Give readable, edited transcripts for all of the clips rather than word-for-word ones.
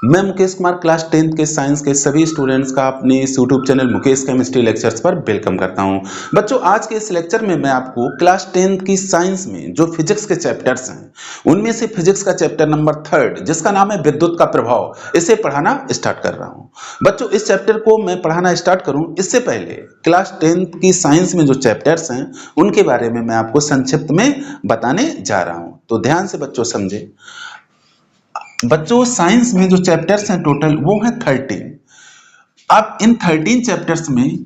मैं Mukesh Kumar class 10th के science के सभी स्टूडेंट्स का अपने इस YouTube channel Mukesh chemistry lectures पर वेलकम करता हूं। बच्चों, आज के इस लेक्चर में मैं आपको क्लास 10th की साइंस में जो फिजिक्स के चैप्टर्स हैं उनमें से फिजिक्स का चैप्टर नंबर 3 जिसका नाम है विद्युत का प्रभाव, इसे पढ़ाना स्टार्ट कर रहा हूं। बच्चों, इस चैप्टर को मैं पढ़ाना स्टार्ट करूं इससे पहले क्लास 10th की साइंस में जो चैप्टर्स हैं उनके बारे में मैं आपको संक्षिप्त में बताने जा रहा हूं, तो ध्यान से बच्चों समझे। बच्चों, साइंस में जो चैप्टर्स हैं टोटल वो है 13। अब इन 13 चैप्टर्स में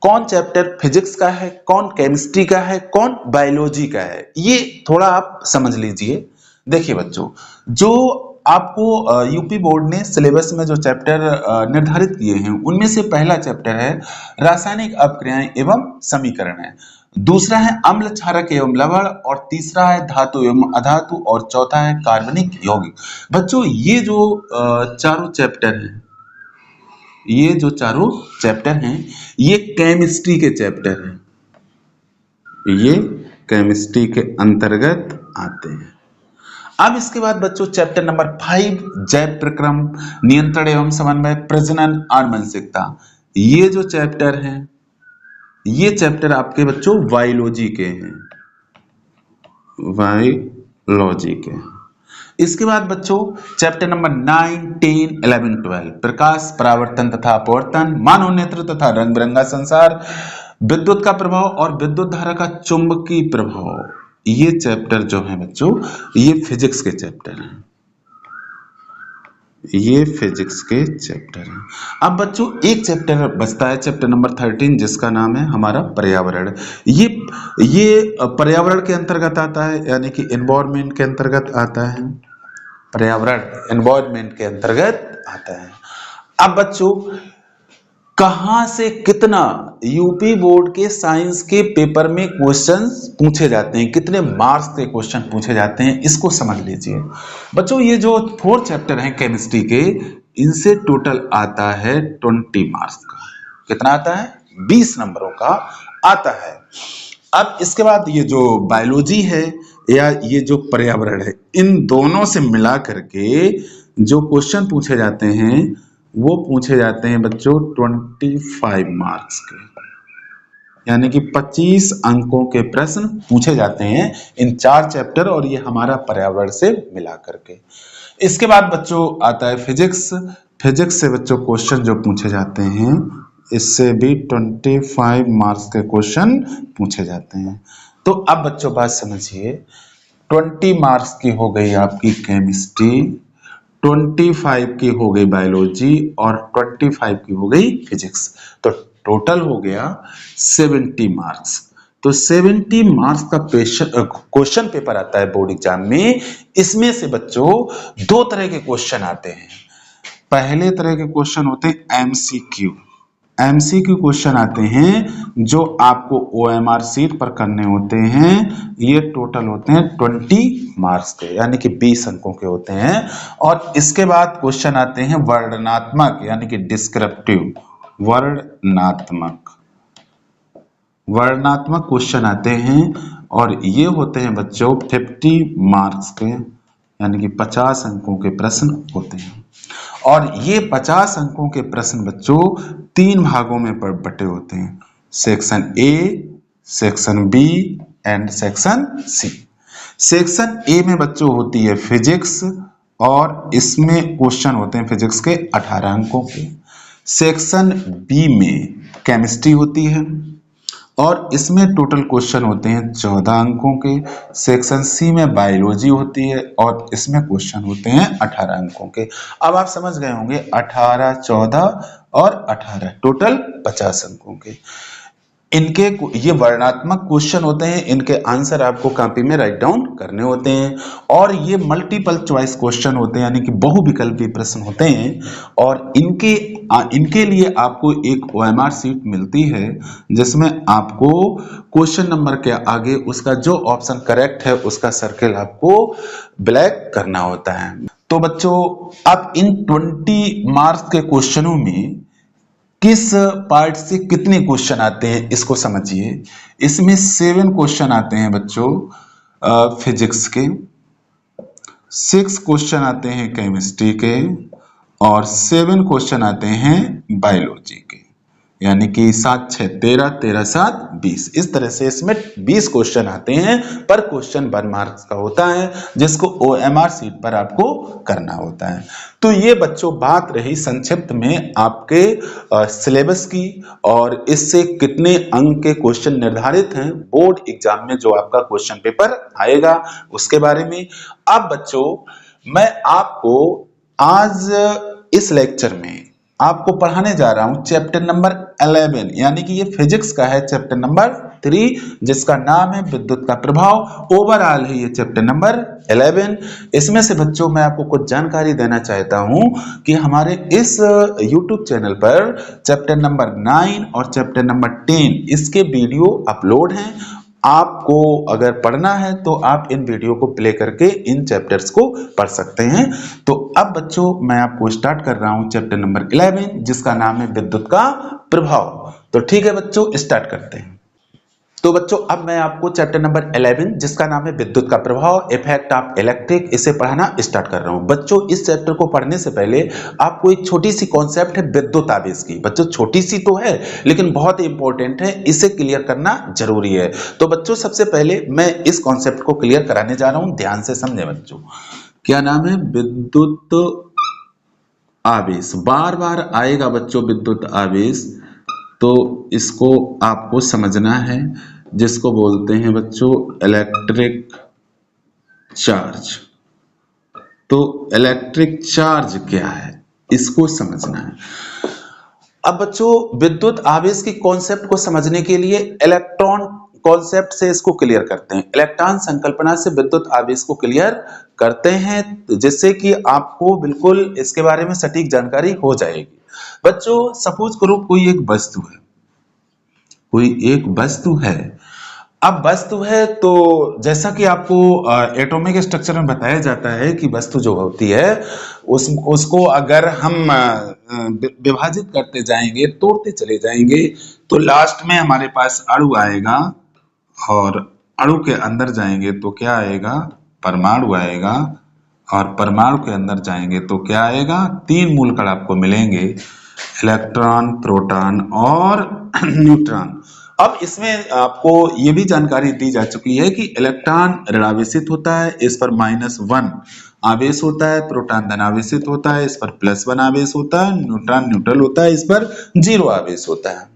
कौन चैप्टर फिजिक्स का है, कौन केमिस्ट्री का है, कौन बायोलॉजी का है, ये थोड़ा आप समझ लीजिए। देखिए बच्चों, जो आपको यूपी बोर्ड ने सिलेबस में जो चैप्टर निर्धारित किए हैं उनमें से पहला चैप्टर है रासायनिक अपक्रियाएं एवं समीकरण है, दूसरा है अम्ल क्षारक एवं लवण, और तीसरा है धातु एवं अधातु, और चौथा है कार्बनिक यौगिक। बच्चों, ये जो चारों चैप्टर हैं, ये जो चारों चैप्टर हैं ये केमिस्ट्री के चैप्टर हैं, ये केमिस्ट्री के अंतर्गत आते हैं। अब इसके बाद बच्चों चैप्टर नंबर 5 जैव प्रक्रम, नियंत्रण एवं समन्वय, प्रजनन, आनुवंशिकता, ये जो चैप्टर हैं ये चैप्टर आपके बच्चों बायोलॉजी के हैं, बायोलॉजी के। इसके बाद बच्चों चैप्टर नंबर 9, 10, 11, 12 प्रकाश, परावर्तन तथा अपवर्तन, मानव नेत्र तथा रंग बिरंगा संसार, विद्युत का प्रभाव और विद्युत धारा का चुंबकीय प्रभाव, ये चैप्टर जो है बच्चों ये फिजिक्स के चैप्टर हैं, ये फिजिक्स के चैप्टर हैं। अब बच्चों एक चैप्टर बचता है, चैप्टर नंबर 13, जिसका नाम है हमारा पर्यावरण। ये पर्यावरण के अंतर्गत आता है, यानी कि एनवायरनमेंट के अंतर्गत आता है, पर्यावरण एनवायरनमेंट के अंतर्गत आता है। अब बच्चों कहां से कितना यूपी बोर्ड के साइंस के पेपर में क्वेश्चंस पूछे जाते हैं, कितने मार्क्स के क्वेश्चन पूछे जाते हैं, इसको समझ लीजिए। बच्चों ये जो 4 चैप्टर हैं केमिस्ट्री के, इनसे टोटल आता है 20 मार्क्स का। कितना आता है? 20 नंबरों का आता है। अब इसके बाद ये जो बायोलॉजी है या ये जो पर्यावरण है, इन दोनों से मिला करके जो क्वेश्चन पूछे जाते हैं वो पूछे जाते हैं बच्चों 25 मार्क्स के, यानी कि 25 अंकों के प्रश्न पूछे जाते हैं इन 4 चैप्टर और ये हमारा पर्यावरण से मिला करके। इसके बाद बच्चों आता है फिजिक्स। फिजिक्स से बच्चों क्वेश्चन जो पूछे जाते हैं इससे भी 25 मार्क्स के क्वेश्चन पूछे जाते हैं। तो अब बच्चों बात समझिए, 20 मार्क्स की हो गई आपकी केमिस्ट्री, 25 की हो गई बायोलॉजी और 25 की हो गई फिजिक्स, तो टोटल हो गया 70 मार्क्स। तो 70 मार्क्स का क्वेश्चन पेपर आता है बोर्ड एग्जाम में। इसमें से बच्चों 2 तरह के क्वेश्चन आते हैं। पहले तरह के क्वेश्चन होते हैं एमसीक्यू। एमसीक्यू क्वेश्चन आते हैं जो आपको ओएमआर सीट पर करने होते हैं, ये टोटल होते हैं 20 मार्क्स के, यानी कि 20 अंकों के होते हैं। और इसके बाद क्वेश्चन आते हैं वर्णनात्मक, यानी कि डिस्क्रिप्टिव, वर्णनात्मक क्वेश्चन आते हैं और ये होते हैं बच्चों 50 मार्क्स के, यानी कि 50 अंकों के प्रश्न होते हैं। और ये 50 अंकों के प्रश्न बच्चों 3 भागों में बटे होते हैं, section A, section B and section C. Section A में बच्चों होती है फिजिक्स और इसमें क्वेश्चन होते हैं फिजिक्स के 18 अंकों के। सेक्शन बी में केमिस्ट्री होती है और इसमें टोटल क्वेश्चन होते हैं 14 अंकों के। सेक्शन सी में बायोलॉजी होती है और इसमें क्वेश्चन होते हैं 18 अंकों के। अब आप समझ गए होंगे 18, 14 और 18 टोटल 50 अंकों के। इनके ये वर्णनात्मक क्वेश्चन होते हैं, इनके आंसर आपको कॉपी में राइट डाउन करने होते हैं और ये मल्टीपल चॉइस क्वेश्चन होते हैं, यानी कि बहुविकल्पी प्रश्न होते हैं। और इनके लिए आपको एक ओएमआर सीट मिलती है जिसमें आपको क्वेश्चन नंबर के आगे उसका जो ऑप्शन करेक्ट है उसका सर्किल आपको ब्लैक करना होता है। तो बच्चों अब इन 20 मार्क्स के क्वेश्चनों में किस पार्ट से कितने क्वेश्चन आते हैं इसको समझिए। इसमें 7 क्वेश्चन आते हैं बच्चों फिजिक्स के, 6 क्वेश्चन आते हैं केमिस्ट्री के और 7 क्वेश्चन आते हैं बायोलॉजी के, यानी कि 7 6 13, 13 7 20। इस तरह से इसमें 20 क्वेश्चन आते हैं, पर क्वेश्चन 1 मार्क्स का होता है, जिसको OMR सीट पर आपको करना होता है। तो ये बच्चों बात रही संक्षिप्त में आपके सिलेबस की, और इससे कितने अंक के क्वेश्चन निर्धारित हैं बोर्ड एग्जाम में जो आपका क्वेश्चन पेपर आएगा उसके बारे में। अब बच्चों मैं आपको आज इस लेक्चर में आपको पढ़ाने जा रहा हूं चैप्टर नंबर 11, यानी कि ये फिजिक्स का है चैप्टर नंबर 3, जिसका नाम है विद्युत का प्रभाव। ओवरऑल है ये चैप्टर नंबर 11। इसमें से बच्चों मैं आपको कुछ जानकारी देना चाहता हूं कि हमारे इस YouTube चैनल पर चैप्टर नंबर 9 और चैप्टर नंबर 10 इसके वीडियो अपलोड हैं। आपको अगर पढ़ना है तो आप इन वीडियो को प्ले करके इन चैप्टर्स को पढ़ सकते हैं। तो अब बच्चों मैं आपको स्टार्ट कर रहा हूं चैप्टर नंबर 11, जिसका नाम है विद्युत का प्रभाव। तो ठीक है बच्चों, स्टार्ट करते हैं। तो बच्चों अब मैं आपको चैप्टर नंबर 11 जिसका नाम है विद्युत का प्रभाव, इफेक्ट ऑफ इलेक्ट्रिक, इसे पढ़ाना स्टार्ट कर रहा हूं। बच्चों इस चैप्टर को पढ़ने से पहले आपको एक छोटी सी कॉन्सेप्ट है विद्युत आवेश की। बच्चों छोटी सी तो है लेकिन बहुत इंपॉर्टेंट है, इसे क्लियर करना जरूरी है। तो बच्चों सबसे पहले मैं इस कॉन्सेप्ट को क्लियर कराने जा रहा हूं, ध्यान से समझे बच्चों। क्या नाम है? विद्युत आवेश। बार बार आएगा बच्चों विद्युत आवेश, तो इसको आपको समझना है, जिसको बोलते हैं बच्चों इलेक्ट्रिक चार्ज। तो इलेक्ट्रिक चार्ज क्या है इसको समझना है। अब बच्चों विद्युत आवेश की कॉन्सेप्ट को समझने के लिए इलेक्ट्रॉन कॉन्सेप्ट से इसको क्लियर करते हैं, इलेक्ट्रॉन संकल्पना से विद्युत आवेश को क्लियर करते हैं, जिससे कि आपको बिल्कुल इसके बारे में सटीक जानकारी हो जाएगी। बच्चों सपोज करो कोई एक वस्तु है, अब वस्तु है तो जैसा कि आपको एटॉमिक स्ट्रक्चर में बताया जाता है कि वस्तु जो होती है उसको अगर हम विभाजित करते जाएंगे, तोड़ते चले जाएंगे, तो लास्ट में हमारे पास अणु आएगा, और अणु के अंदर जाएंगे तो क्या आएगा? परमाणु आएगा, और परमाणु के अंदर जाएंगे तो क्या आएगा? 3 मूलकण आपको मिलेंगे, इलेक्ट्रॉन, प्रोटॉन और न्यूट्रॉन। अब इसमें आपको ये भी जानकारी दी जा चुकी है कि इलेक्ट्रॉन ऋणावेशित होता है, इस पर -1 आवेश होता है, प्रोटॉन धनावेशित होता है, इस पर +1 आवेश होता है, न्यूट्रॉन न्यूट्रल होता है, इस पर 0 आवेश होता है।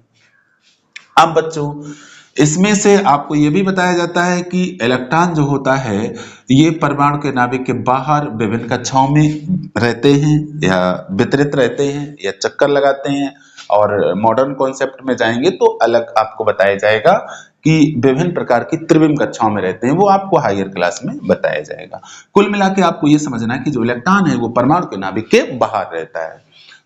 अब बच्चों इसमें से आपको यह भी बताया जाता है कि इलेक्ट्रॉन जो होता है ये परमाणु के नाभिक के बाहर विभिन्न कक्षाओं में रहते हैं, या वितरित रहते हैं, या चक्कर लगाते हैं, और मॉडर्न कॉन्सेप्ट में जाएंगे तो अलग आपको बताया जाएगा कि विभिन्न प्रकार की त्रिविम कक्षाओं में रहते हैं, वो आपको हायर क्लास में बताया जाएगा। कुल मिला के आपको ये समझना है कि जो इलेक्ट्रॉन है वो परमाणु के नाभिक के बाहर रहता है।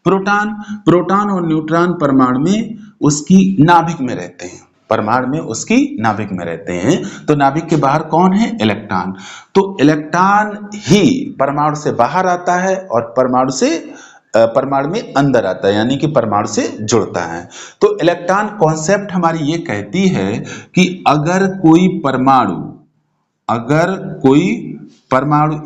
प्रोटॉन और न्यूट्रॉन परमाणु में उसकी नाभिक में रहते हैं, परमाणु में उसकी नाभिक में रहते हैं। तो नाभिक के बाहर कौन है? इलेक्ट्रॉन। तो इलेक्ट्रॉन ही परमाणु से बाहर आता है और परमाणु में अंदर आता है, यानी कि परमाणु से जुड़ता है। तो इलेक्ट्रॉन कॉन्सेप्ट हमारी ये कहती है कि अगर कोई परमाणु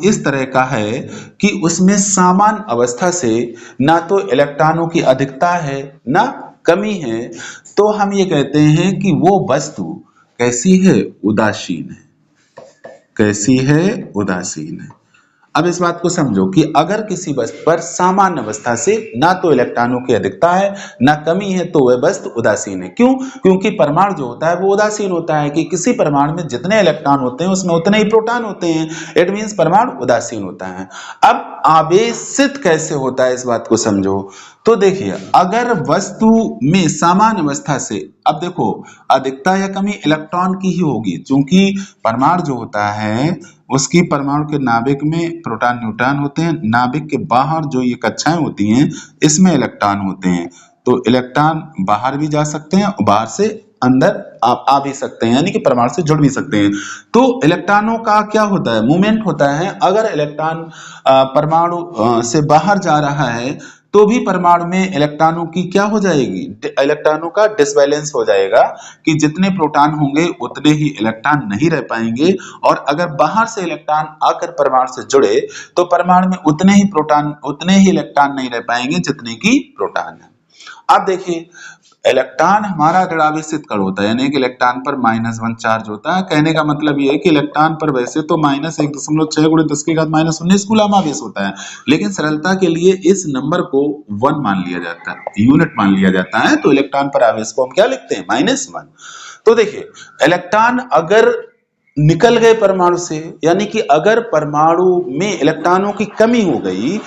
इस तरह का है कि उसमें समान अवस्था से ना तो इलेक्ट्रॉनों की अधिकता है ना कमी है, तो हम ये कहते हैं कि वो वस्तु कैसी है? उदासीन है। कैसी है? उदासीन है। अब इस बात को समझो कि अगर किसी वस्तु पर सामान्य अवस्था से ना तो इलेक्ट्रॉनों की अधिकता है ना कमी है तो वह वस्तु उदासीन है। क्यों? क्योंकि परमाणु जो होता है वो उदासीन होता है कि किसी परमाणु में जितने इलेक्ट्रॉन होते हैं उसमें उतने ही प्रोटॉन होते हैं। इट मींस परमाणु उदासीन होता है। अब आवेशित कैसे होता है इस बात को समझो। तो देखिए अगर वस्तु में सामान्य अवस्था से, अब देखो अधिकता या कमी इलेक्ट्रॉन की ही होगी, क्योंकि परमाणु जो होता है उसकी परमाणु के नाभिक में प्रोटॉन न्यूट्रॉन होते हैं, नाभिक के बाहर जो ये कक्षाएं होती हैं इसमें इलेक्ट्रॉन होते हैं। तो इलेक्ट्रॉन बाहर भी जा सकते हैं और बाहर से अंदर आप आ भी सकते हैं, यानी कि परमाणु से जुड़ भी सकते हैं। तो इलेक्ट्रॉनों का क्या होता है? मूवमेंट होता है। अगर इलेक्ट्रॉन परमाणु से बाहर जा रहा है तो भी परमाणु में इलेक्ट्रॉनों की क्या हो जाएगी, इलेक्ट्रॉनों का डिसबैलेंस हो जाएगा कि जितने प्रोटॉन होंगे उतने ही इलेक्ट्रॉन नहीं रह पाएंगे, और अगर बाहर से इलेक्ट्रॉन आकर परमाणु से जुड़े तो परमाणु में उतने ही इलेक्ट्रॉन नहीं रह पाएंगे जितने की प्रोटॉन है। अब देखिए, इलेक्ट्रॉन हमारा ऋणावेशित कण होता है, यानी कि इलेक्ट्रॉन पर -1 चार्ज होता है। कहने का मतलब ये है कि इलेक्ट्रॉन पर वैसे तो -1.6 × 10⁻⁻19 कूलम आवेश होता है, लेकिन सरलता के लिए इस नंबर को 1 मान लिया जाता है, यूनिट मान लिया जाता है। तो इलेक्ट्रॉन पर आवेश को हम क्या लिखते हैं, -1। तो देखिए, इलेक्ट्रॉन अगर निकल गए परमाणु से, यानी कि अगर परमाणु में इलेक्ट्रॉनों की कमी हो गई,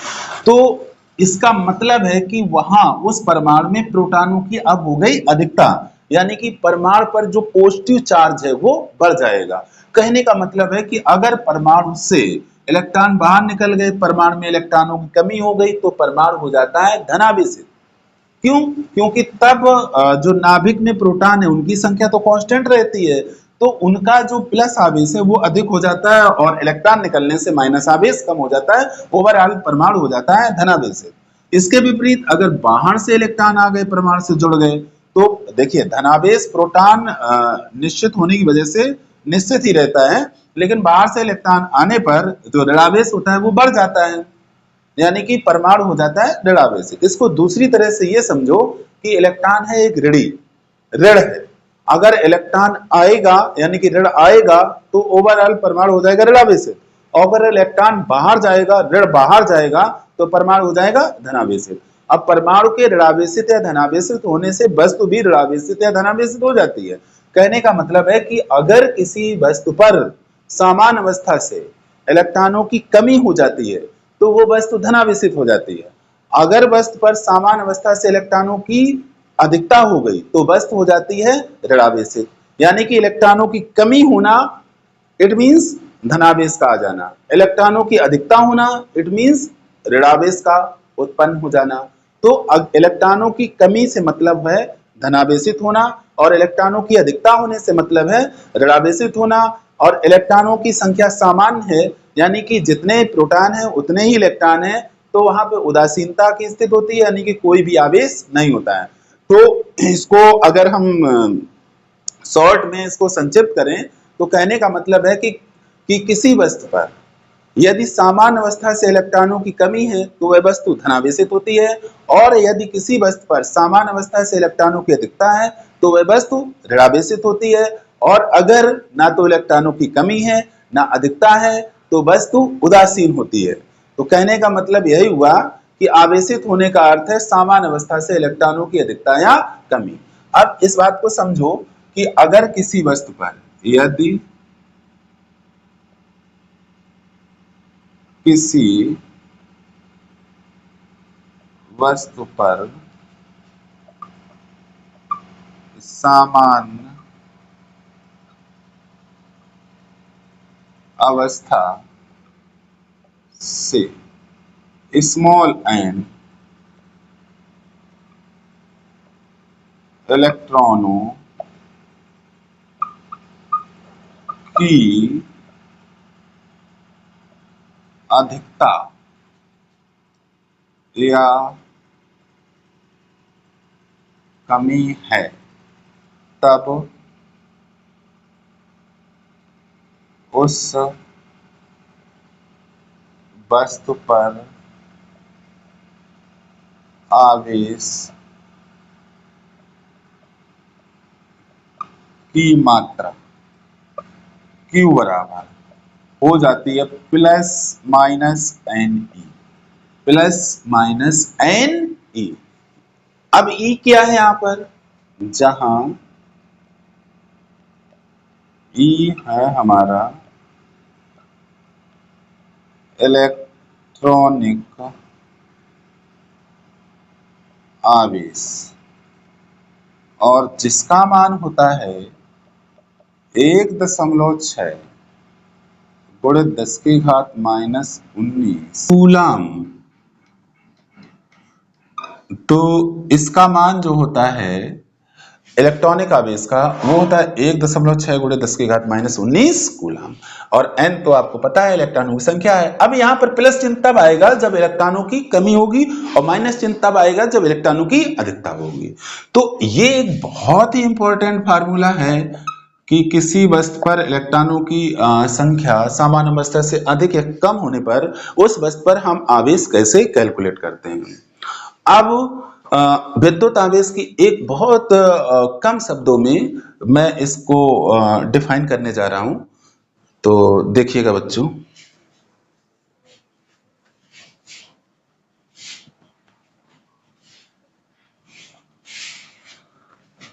तो इसका मतलब है कि वहां उस परमाणु में प्रोटॉनों की अब हो गई अधिकता, यानी कि परमाणु पर जो पॉजिटिव चार्ज है वो बढ़ जाएगा। कहने का मतलब है कि अगर परमाणु से इलेक्ट्रॉन बाहर निकल गए, परमाणु में इलेक्ट्रॉनों की कमी हो गई, तो परमाणु हो जाता है धनावेशित। क्यों? क्योंकि तब जो नाभिक में प्रोटॉन है उनकी संख्या तो कांस्टेंट रहती है, तो उनका जो प्लस आवेश है वो अधिक हो जाता है, और इलेक्ट्रॉन निकलने से माइनस आवेश कम हो जाता है, ओवरऑल परमाणु हो जाता है धनावेशित। इसके विपरीत अगर बाहर से इलेक्ट्रॉन आ गए, परमाणु से जुड़ गए, तो देखिए धनावेश प्रोटॉन निश्चित होने की वजह से निश्चित ही रहता है, लेकिन बाहर से इलेक्ट्रॉन आने पर जो ऋणावेश होता है वो बढ़ जाता है, यानी कि परमाणु हो जाता है ऋणावेशित। इसको दूसरी तरह से ये समझो कि इलेक्ट्रॉन है एक ऋण है। अगर इलेक्ट्रॉन आएगा, यानी कि ऋण आएगा, तो ओवरऑल परमाणु हो जाएगा ऋणावेशित। अगर इलेक्ट्रॉन बाहर जाएगा, ऋण बाहर जाएगा, तो परमाणु हो जाएगा धनावेशित। अब परमाणु के ऋणावेशित या धनावेशित होने से वस्तु भी ऋणावेशित या धनावेशित हो जाती है। कहने का मतलब है कि अगर किसी वस्तु पर समान अवस्था से इलेक्ट्रॉनों की कमी हो जाती है, तो वो वस्तु धनावेशित हो जाती है। अगर वस्तु पर समान अवस्था से इलेक्ट्रॉनों की अधिकता हो गई, तो वस्तु हो जाती है ऋणावेशित। यानी कि इलेक्ट्रॉनों की कमी होना इट मींस धनावेश का आ जाना, इलेक्ट्रॉनों की अधिकता होना इट मींस ऋणावेश का उत्पन्न हो जाना। तो इलेक्ट्रॉनों की कमी से मतलब है धनावेशित होना, और इलेक्ट्रॉनों की अधिकता होने से मतलब है ऋणावेशित होना। और इलेक्ट्रॉनों की संख्या सामान्य है, यानी कि जितने प्रोटॉन है उतने ही इलेक्ट्रॉन है, तो वहां पे उदासीनता की स्थिति होती है, यानी कि कोई भी आवेश नहीं होता है। तो इसको अगर हम शॉर्ट में इसको संक्षिप्त करें, तो कहने का मतलब है कि किसी वस्तु पर यदि समान अवस्था से इलेक्ट्रॉनों की कमी है, तो वह वस्तु धनावेशित होती है, और यदि किसी वस्तु पर समान अवस्था से इलेक्ट्रॉनों की अधिकता है, तो वह वस्तु ऋणावेशित होती है। और अगर ना तो इलेक्ट्रॉनों की कमी है ना अधिकता है, तो वस्तु उदासीन होती है। तो कहने का मतलब यही हुआ कि आवेशित होने का अर्थ है समान अवस्था से इलेक्ट्रॉनों की अधिकता या कमी। अब इस बात को समझो कि अगर किसी वस्तु पर यदि किसी वस्तु पर सामान्य अवस्था से स्मॉल एन इलेक्ट्रॉनों की अधिकता या कमी है, तब उस वस्तु पर आवेश की मात्रा Q बराबर हो जाती है ±NE। अब E क्या है यहाँ पर, जहां E है हमारा इलेक्ट्रॉनिक आवेश, और जिसका मान होता है 1.6 × 10⁻⁻19 कूलम। तो इसका मान जो होता है इलेक्ट्रॉनिक आवेश का वो होता है 1.6 × 10⁻⁻19 कूलम। और n तो आपको पता है इलेक्ट्रॉनों की संख्या है। अब यहाँ पर प्लस चिन्ह तब आएगा जब इलेक्ट्रॉनों की कमी होगी और माइनस चिन्ह तब आएगा जब इलेक्ट्रॉनों की अधिकता होगी। तो ये एक बहुत ही इंपॉर्टेंट फार्मूला है कि किसी वस्तु पर इलेक्ट्रॉनों की संख्या सामान्य अवस्था से अधिक या कम होने पर उस वस्तु पर हम आवेश कैसे कैलकुलेट करते हैं। अब विद्युत आवेश की एक बहुत कम शब्दों में मैं इसको डिफाइन करने जा रहा हूं, तो देखिएगा बच्चों।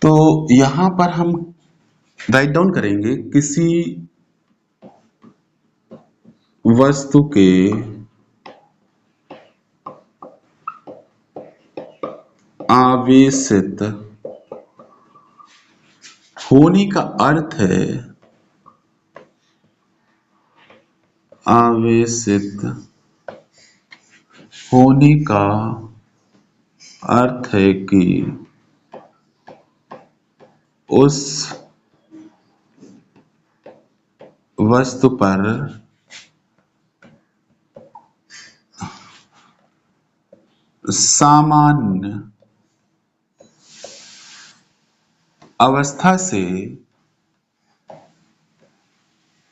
तो यहां पर हम राइट डाउन करेंगे किसी वस्तु के आवेशित होने का अर्थ है, आवेशित होने का अर्थ है कि उस वस्तु पर सामान्य अवस्था से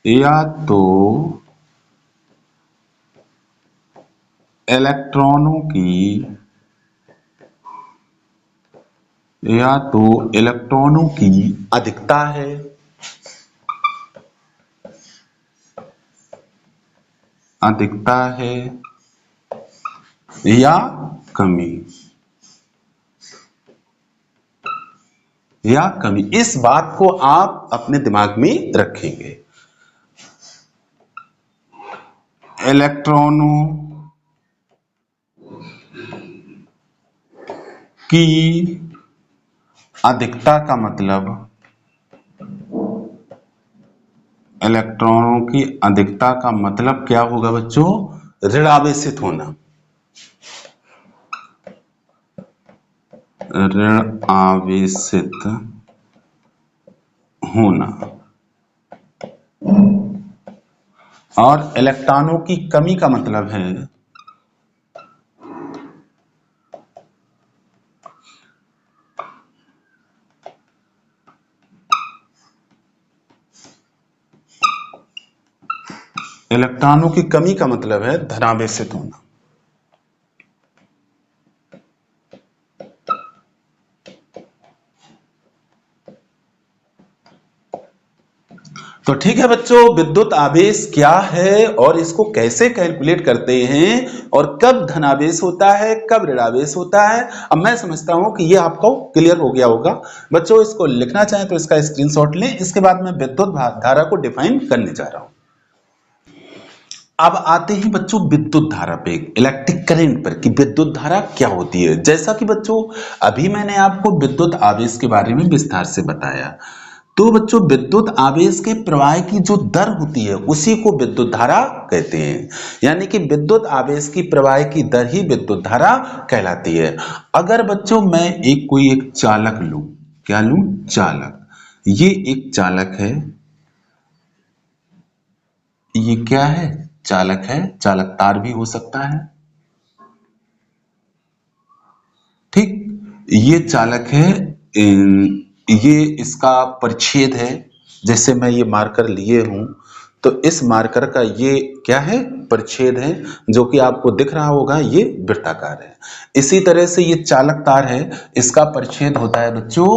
या तो इलेक्ट्रॉनों की अधिकता है या कमी, इस बात को आप अपने दिमाग में रखेंगे। इलेक्ट्रॉनों की अधिकता का मतलब, इलेक्ट्रॉनों की अधिकता का मतलब क्या होगा बच्चों? ऋण आवेशित होना, ऋण आवेशित होना। और इलेक्ट्रॉनों की कमी का मतलब है इलेक्ट्रॉनों की कमी का मतलब है धनावेशित होना। तो ठीक है बच्चों, विद्युत आवेश क्या है और इसको कैसे कैलकुलेट करते हैं और कब धनावेश होता है, कब ऋणावेश होता है, अब मैं समझता हूं कि ये आपको क्लियर हो गया होगा। बच्चों इसको लिखना चाहें तो इसका स्क्रीनशॉट लें। इसके बाद मैं विद्युत धारा को डिफाइन करने जा रहा हूं। अब आते हैं बच्चों विद्युत धारा पे, इलेक्ट्रिक करंट पर, कि विद्युत धारा क्या होती है। जैसा कि बच्चों अभी मैंने आपको विद्युत आवेश के बारे में विस्तार से बताया, तो बच्चों विद्युत आवेश के प्रवाह की जो दर होती है उसी को विद्युत धारा कहते हैं। यानी कि विद्युत आवेश की प्रवाह की दर ही विद्युत धारा कहलाती है। अगर बच्चों मैं कोई एक चालक लूं, क्या लूं? चालक। ये एक चालक है, ये क्या है? चालक है। चालक तार भी हो सकता है, ठीक। ये चालक है, ये इसका परिच्छेद है। जैसे मैं ये मार्कर लिए हूं तो इस मार्कर का ये क्या है? परिच्छेद है, जो कि आपको दिख रहा होगा, ये वृत्ताकार है। इसी तरह से ये चालक तार है, इसका परिच्छेद होता है बच्चों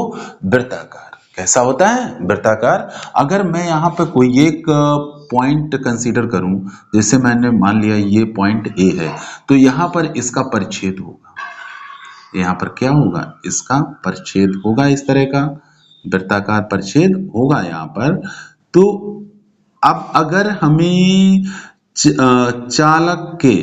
वृत्ताकार। कैसा होता है? वृत्ताकार। अगर मैं यहाँ पे कोई एक पॉइंट कंसीडर करूं, जैसे मैंने मान लिया ये पॉइंट ए है, तो यहाँ पर इसका परिच्छेद होगा। यहाँ पर क्या होगा? इसका परिच्छेद होगा, इस तरह का वृत्ताकार परिच्छेद होगा यहाँ पर। तो अब अगर हमें चालक के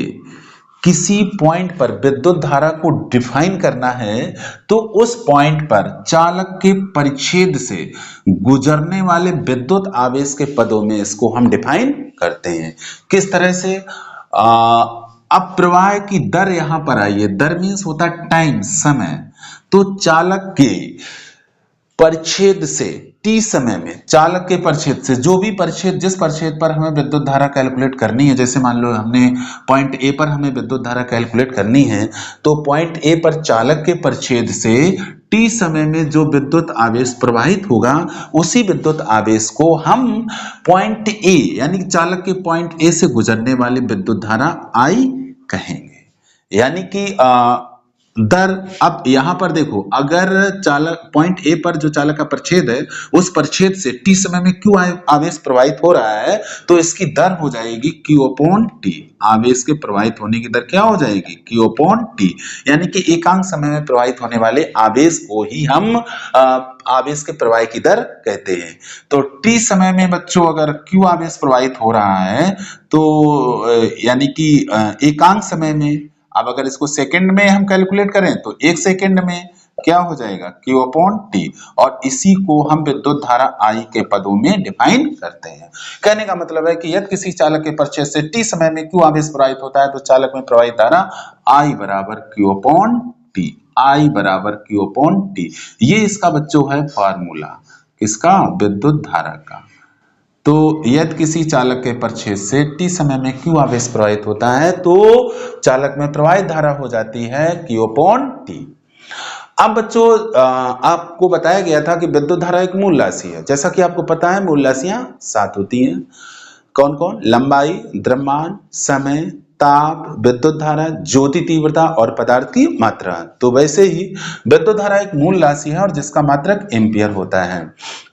किसी पॉइंट पर विद्युत धारा को डिफाइन करना है तो उस पॉइंट पर चालक के परिच्छेद से गुजरने वाले विद्युत आवेश के पदों में इसको हम डिफाइन करते हैं। किस तरह से? अब प्रवाह की दर यहां पर आई है। दर मीन्स होता है टाइम, समय। तो चालक के परिच्छेद से टी समय में, चालक के परिच्छेद से, जो भी परिच्छेद, जिस परिच्छेद पर हमें विद्युत धारा कैलकुलेट करनी है, जैसे मान लो हमने पॉइंट ए पर हमें विद्युत धारा कैलकुलेट करनी है, तो पॉइंट ए पर चालक के परिच्छेद से टी समय में जो विद्युत आवेश प्रवाहित होगा, उसी विद्युत आवेश को हम पॉइंट ए यानी कि चालक के पॉइंट ए से गुजरने वाली विद्युत धारा आई कहेंगे। यानी कि दर, अब यहां पर देखो, अगर चालक पॉइंट ए पर जो चालक का परिच्छेद है, उस परिच्छेद से टी समय में क्यू आवेश प्रवाहित हो रहा है, तो इसकी दर हो जाएगी क्यू अपॉन टी। आवेश के प्रवाहित होने की दर क्या हो जाएगी? Q upon T. यानी कि एकांक समय में प्रवाहित होने वाले आवेश को ही हम आवेश के प्रवाह की दर कहते हैं। तो टी समय में बच्चों अगर क्यू आवेश प्रवाहित हो रहा है, तो यानी कि एकांक समय में, अब अगर इसको सेकंड में हम कैलकुलेट करें तो एक सेकंड में क्या हो जाएगा? Q upon T. और इसी को हम विद्युत धारा I के पदों में डिफाइन करते हैं। कहने का मतलब है कि यदि किसी चालक के परिच्छेद से T समय में Q आवेश प्रवाहित होता है, तो चालक में प्रवाहित धारा I बराबर Q अपॉन टी। I बराबर Q अपॉन टी। ये इसका बच्चों है फार्मूला, किसका? विद्युत धारा का। तो यदि किसी चालक के परिच्छेद से टी समय में क्यू आवेश प्रवाहित होता है, तो चालक में प्रवाहित धारा हो जाती है क्यू अपॉन टी। अब बच्चों आपको बताया गया था कि विद्युत धारा एक मूल राशि है। जैसा कि आपको पता है मूल राशियां 7 होती हैं। कौन कौन? लंबाई, द्रव्यमान, समय, ताप, विद्युत धारा, ज्योति तीव्रता और पदार्थ की मात्रा। तो वैसे ही विद्युत धारा एक मूल राशि है और जिसका मात्रक एम्पियर होता है।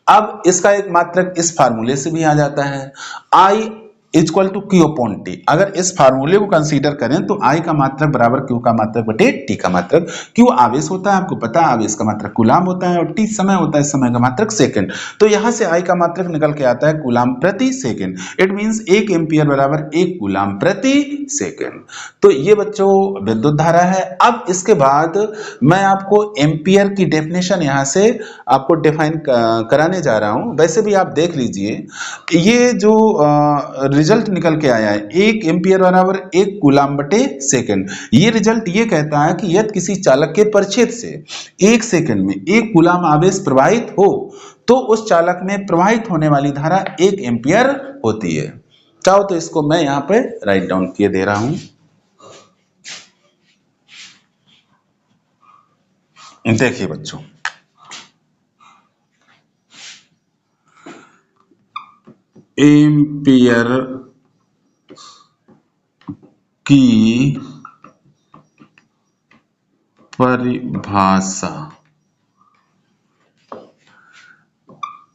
अब इसका एक मात्रक इस फार्मूले से भी आ जाता है, I equal to Q upon T. अगर इस फार्मूले को कंसीडर करें तो I का मात्रक बराबर Q का मात्रक बटे T का मात्रक। Q आवेश होता है, आपको पता है आवेश का मात्रक कूलाम होता है, और T समय होता है, समय का मात्रक सेकंड। तो यहां से I का मात्रक निकल के आता है कूलाम प्रति सेकंड। इट मींस 1 एम्पियर बराबर 1 कूलाम प्रति सेकंड। तो ये बच्चों विद्युत धारा है। अब इसके बाद मैं आपको एम्पियर की डेफिनेशन यहां से आपको डिफाइन कराने जा रहा हूं। वैसे भी आप देख लीजिए, ये जो रिजल्ट निकल के आया है 1 एम्पियर बराबर 1 कूलाम बटे सेकंड। ये रिजल्ट ये कहता है कि यदि किसी चालक के परिच्छेद से 1 सेकंड में 1 कूलाम आवेश प्रवाहित हो, तो उस चालक में प्रवाहित होने वाली धारा 1 एम्पियर होती है। चाहो तो इसको मैं यहां पे राइट डाउन किए दे रहा हूं। देखिए बच्चों, एम्पियर की परिभाषा,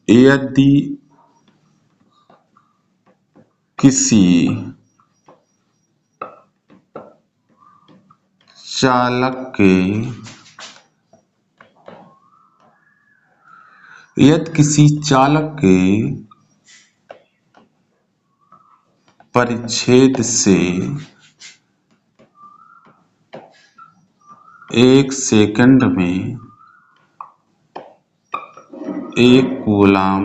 यदि किसी चालक के परिच्छेद से 1 सेकंड में 1 कूलाम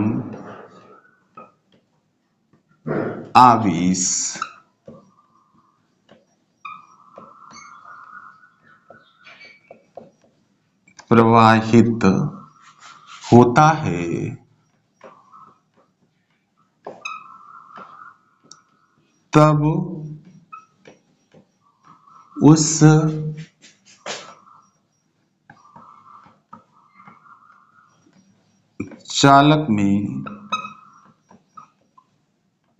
आवेश प्रवाहित होता है, तब उस चालक में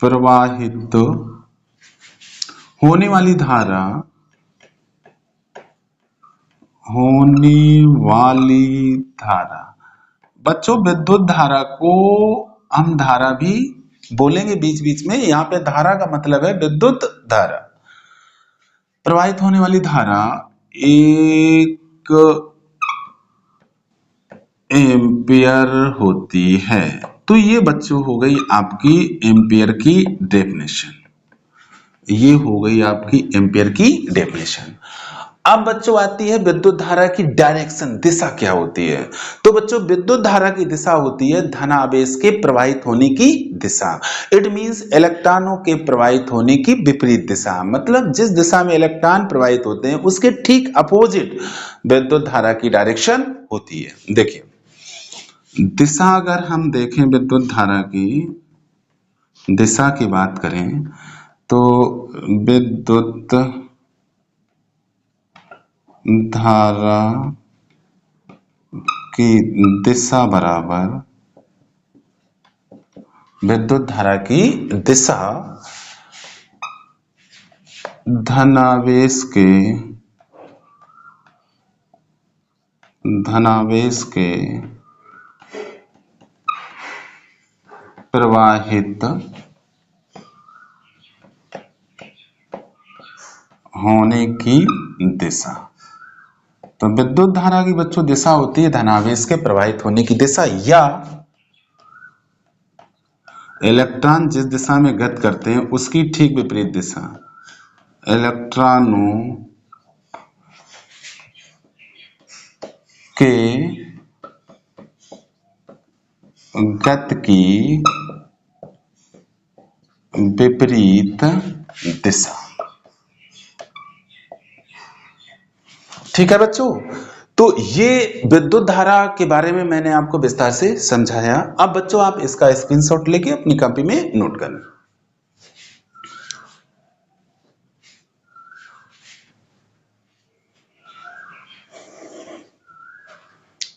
प्रवाहित होने वाली धारा बच्चों विद्युत धारा को हम धारा भी बोलेंगे बीच बीच में। यहां पे धारा का मतलब है विद्युत धारा। प्रवाहित होने वाली धारा 1 एम्पियर होती है। तो ये बच्चों हो गई आपकी एम्पियर की डेफिनेशन। ये हो गई आपकी एम्पियर की डेफिनेशन। अब बच्चों आती है विद्युत धारा की डायरेक्शन, दिशा क्या होती है। तो बच्चों विद्युत धारा की दिशा होती है धनावेश के प्रवाहित होने की दिशा। इट मींस इलेक्ट्रॉनों के प्रवाहित होने की विपरीत दिशा। मतलब जिस दिशा में इलेक्ट्रॉन प्रवाहित होते हैं उसके ठीक अपोजिट विद्युत धारा की डायरेक्शन होती है। देखिए दिशा अगर हम देखें विद्युत धारा की दिशा की बात करें तो विद्युत धारा की दिशा बराबर विद्युत धारा की दिशा धनावेश के प्रवाहित होने की दिशा। तो विद्युत धारा की बच्चों दिशा होती है धनावेश के प्रवाहित होने की दिशा, या इलेक्ट्रॉन जिस दिशा में गति करते हैं उसकी ठीक विपरीत दिशा। इलेक्ट्रॉनों के गति की विपरीत दिशा। ठीक है बच्चों, तो ये विद्युत धारा के बारे में मैंने आपको विस्तार से समझाया। अब बच्चों आप इसका स्क्रीनशॉट लेके अपनी कॉपी में नोट कर लें।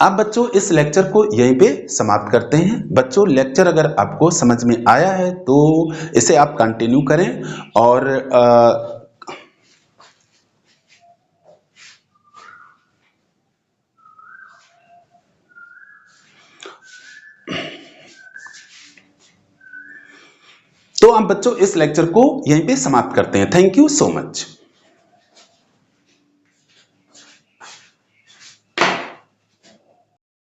अब बच्चों इस लेक्चर को यहीं पे समाप्त करते हैं। बच्चों लेक्चर अगर आपको समझ में आया है तो इसे आप कंटिन्यू करें और तो आप बच्चों इस लेक्चर को यहीं पे समाप्त करते हैं। Thank you so much.